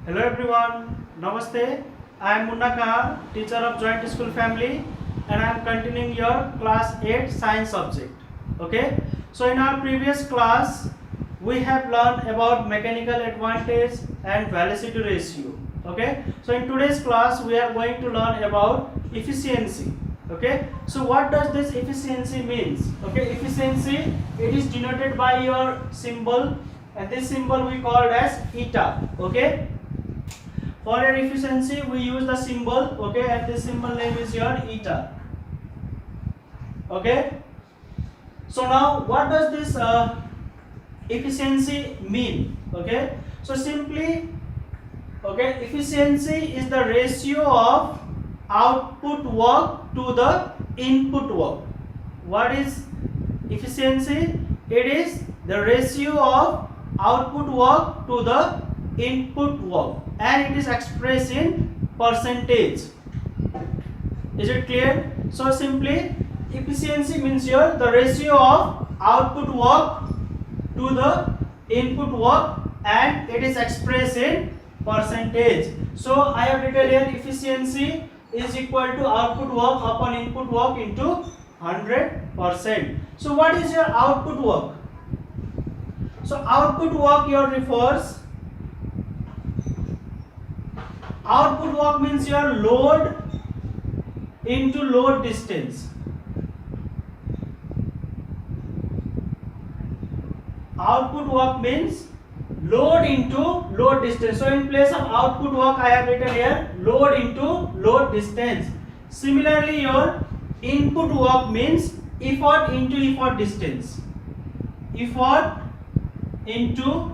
Hello everyone, Namaste. I am Munna Khan, teacher of Joint School Family, and I am continuing your class 8 science subject. Okay, so in our previous class, we have learned about mechanical advantage and velocity ratio. Okay, so in today's class, we are going to learn about efficiency. Okay, so what does this efficiency means? Okay, efficiency, it is denoted by your symbol, and this symbol we called as eta. Okay, for your efficiency we use the symbol, okay, and this symbol name is your eta. Okay, so now what does this efficiency mean? Okay, so simply, okay, efficiency is the ratio of output work to the input work. What is efficiency? It is the ratio of output work to the input work, and it is expressed in percentage. Is it clear? So simply, efficiency means your the ratio of output work to the input work, and it is expressed in percentage. So I have written here efficiency is equal to output work upon input work into 100%. So what is your output work? So output work your refers, output work means your load into load distance. Output work means load into load distance. So in place of output work I have written here load into load distance. Similarly, your input work means effort into effort distance. Effort into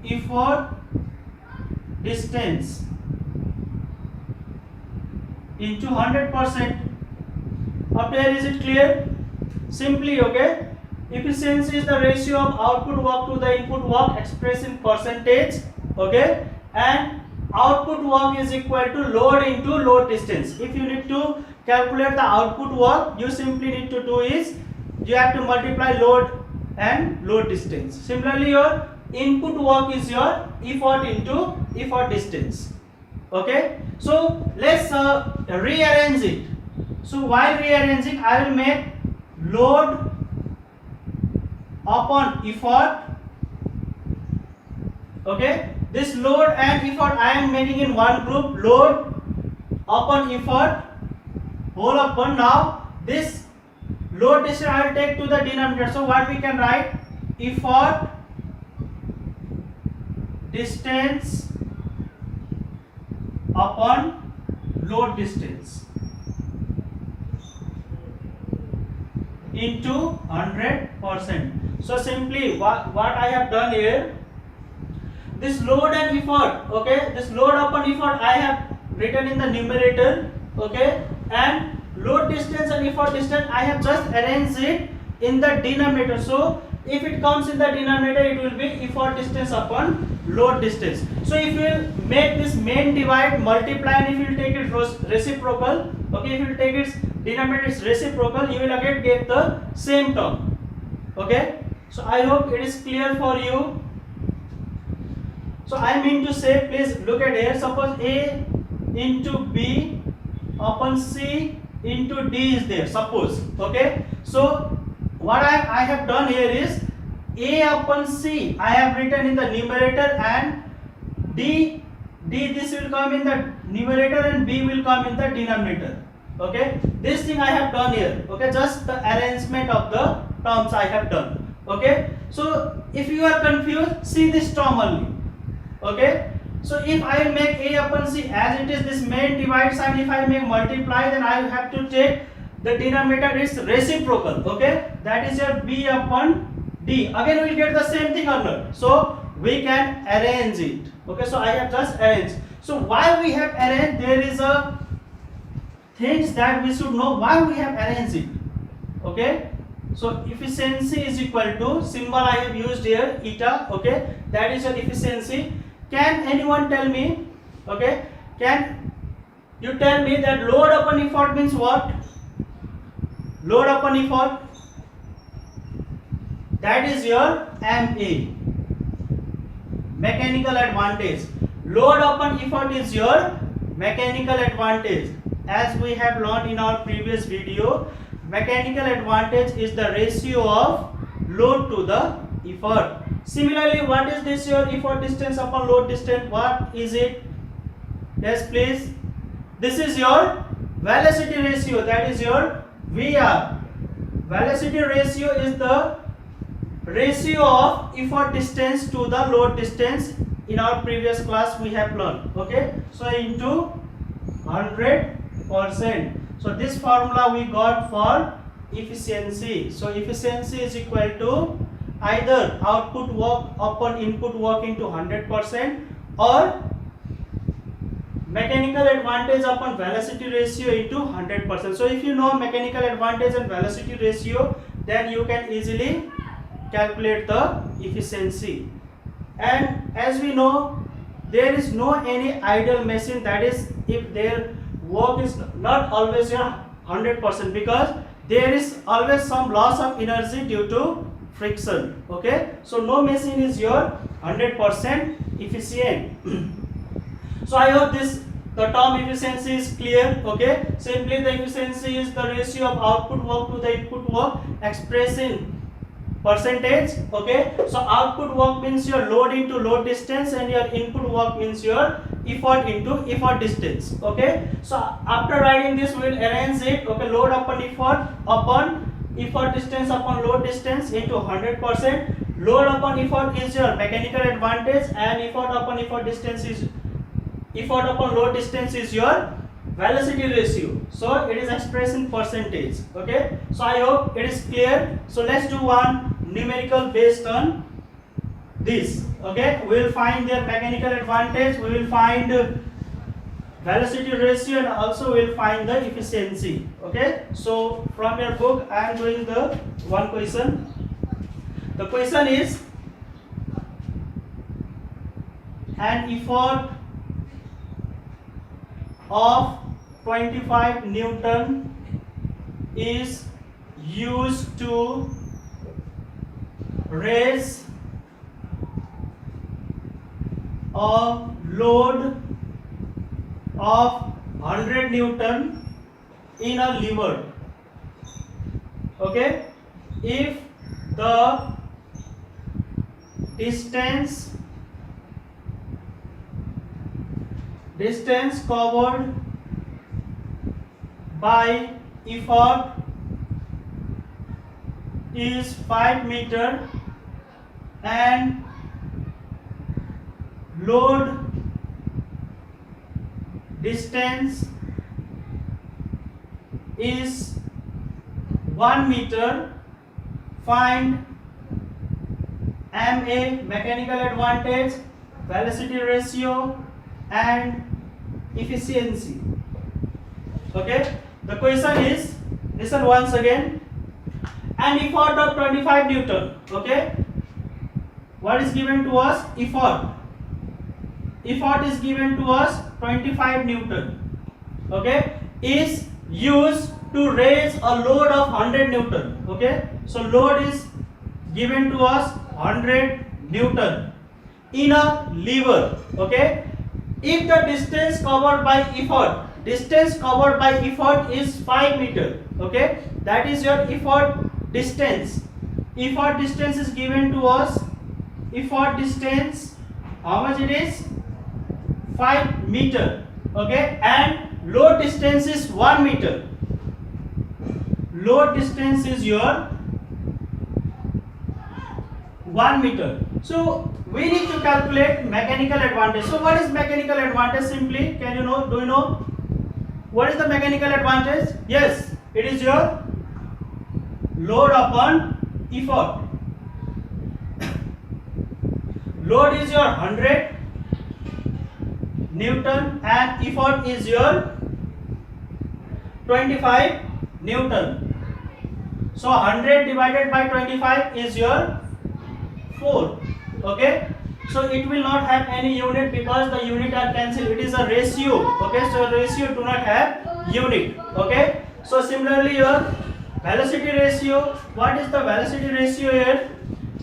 effort distance into 100%. Up here, is it clear? Simply, okay, efficiency is the ratio of output work to the input work expressed in percentage, okay, and output work is equal to load into load distance. If you need to calculate the output work, you simply need to do is you have to multiply load and load distance. Similarly, your input work is your effort into effort distance. Okay, so let's rearrange it. So while rearranging, I will make load upon effort. Okay, this load and effort I am making in one group, load upon effort whole upon. Now this load distance I will take to the denominator. So what we can write, effort distance upon load distance into 100%. So simply what I have done here, this load and effort, okay, this load upon effort I have written in the numerator, okay, and load distance and effort distance I have just arranged it in the denominator. So if it comes in the denominator, it will be effort distance upon load distance. So if you will make this main divide, multiply, and if you will take it reciprocal, okay, if you will take its denominator is reciprocal, you will again get the same term. Okay, so I hope it is clear for you. So I mean to say, please look at here, suppose A into B upon C into D is there, suppose, okay. So what I have done here is A upon C I have written in the numerator, and D this will come in the numerator and B will come in the denominator. Okay, this thing I have done here. Okay, just the arrangement of the terms I have done. Okay, so if you are confused, see this term only. Okay, so if I make A upon C as it is this main divide sign, if I make multiply, then I have to take the denominator is reciprocal. Okay, that is your B upon D. Again we will get the same thing or not? So we can arrange it. Okay, so I have just arranged. So why we have arranged, there is a things that we should know why we have arranged it. Okay, so efficiency is equal to symbol I have used here, eta. Okay, that is your efficiency. Can anyone tell me? Okay, can you tell me that load upon effort means what? Load upon effort, that is your MA, mechanical advantage. load upon effort is your mechanical advantage. As we have learned in our previous video, mechanical advantage is the ratio of load to the effort. Similarly, what is this your effort distance upon load distance? What is it? Yes, please. This is your velocity ratio, that is your VR. Velocity ratio is the ratio of effort distance to the load distance. In our previous class we have learned. Okay, so into 100%. So this formula we got for efficiency. So efficiency is equal to either output work upon input work into 100% or mechanical advantage upon velocity ratio into 100%. So if you know mechanical advantage and velocity ratio, then you can easily calculate the efficiency. And as we know, there is no any idle machine, that is if their work is not always 100%, because there is always some loss of energy due to friction. Okay, so no machine is your 100% efficient. So I hope the term efficiency is clear. Okay, simply the efficiency is the ratio of output work to the input work expressed in percentage. Okay, so output work means your load into load distance, and your input work means your effort into effort distance. Okay, so after writing this, we will arrange it. Okay, load upon effort distance upon load distance into 100%. Load upon effort is your mechanical advantage, and effort upon load distance is your velocity ratio. So it is expressed in percentage. Okay, so I hope it is clear. So let's do one numerical based on this. Okay, we will find their mechanical advantage, we will find velocity ratio, and also we will find the efficiency. Okay, so from your book I am doing the one question. The question is, an effort of 25 Newton is used to raise a load of 100 Newton in a lever. Okay, if the distance covered by effort is 5 meter and load distance is 1 meter, find MA, mechanical advantage, velocity ratio, and efficiency. Okay, the question is, listen once again, an effort of 25 Newton. Okay, what is given to us? Effort is given to us 25 Newton. Okay, is used to raise a load of 100 Newton. Okay, so load is given to us 100 Newton in a lever. Okay, if the distance covered by effort is 5 meter. Okay, that is your effort distance. Effort distance is given to us. Effort distance, how much it is? 5 meter. Okay, and load distance is 1 meter. Load distance is your 1 meter. So we need to calculate mechanical advantage. So what is mechanical advantage? Simply, can you know? Do you know what is the mechanical advantage? Yes, it is your load upon effort. Load is your 100 Newton and effort is your 25 Newton. So 100 divided by 25 is your 4. Okay, so it will not have any unit because the unit are cancelled. It is a ratio. Okay, so ratio do not have unit. Okay, so similarly your velocity ratio. What is the velocity ratio here?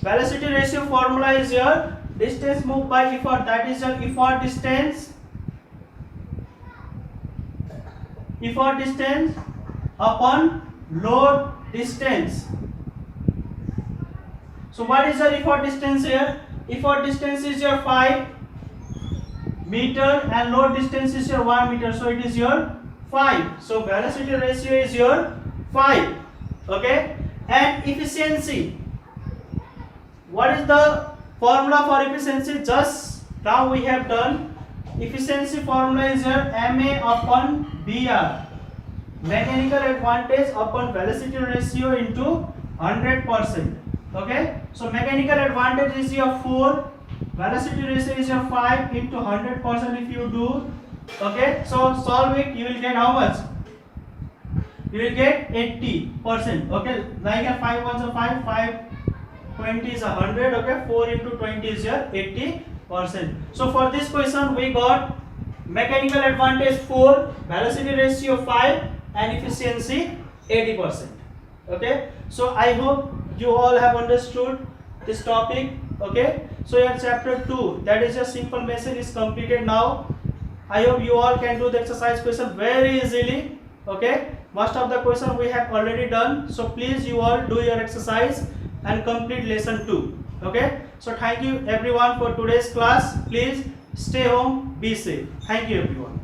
Velocity ratio formula is your distance moved by effort, that is your effort distance. Effort distance upon load distance. So what is your effort distance here? Effort distance is your 5 meter and load distance is your 1 meter. So it is your 5. So velocity ratio is your 5. Okay. And efficiency. What is the formula for efficiency? Just now we have done. Efficiency formula is your MA upon BR. Mechanical advantage upon velocity ratio into 100%. Okay. So mechanical advantage is your 4. Velocity ratio is your 5 into 100% if you do. Okay. So solve it. You will get how much? You will get 80%. Okay. Like a 5 1 is 5. 5 20 is 100. Okay. 4 into 20 is your 80%. So for this question we got mechanical advantage 4, velocity ratio 5 and efficiency 80%. Okay. So I hope you all have understood this topic. Okay. So your chapter 2, that is a simple method, is completed now. I hope you all can do the exercise question very easily. Okay. Most of the question we have already done. So please you all do your exercise and complete lesson 2. Okay. So thank you everyone for today's class. Please stay home, be safe. Thank you everyone.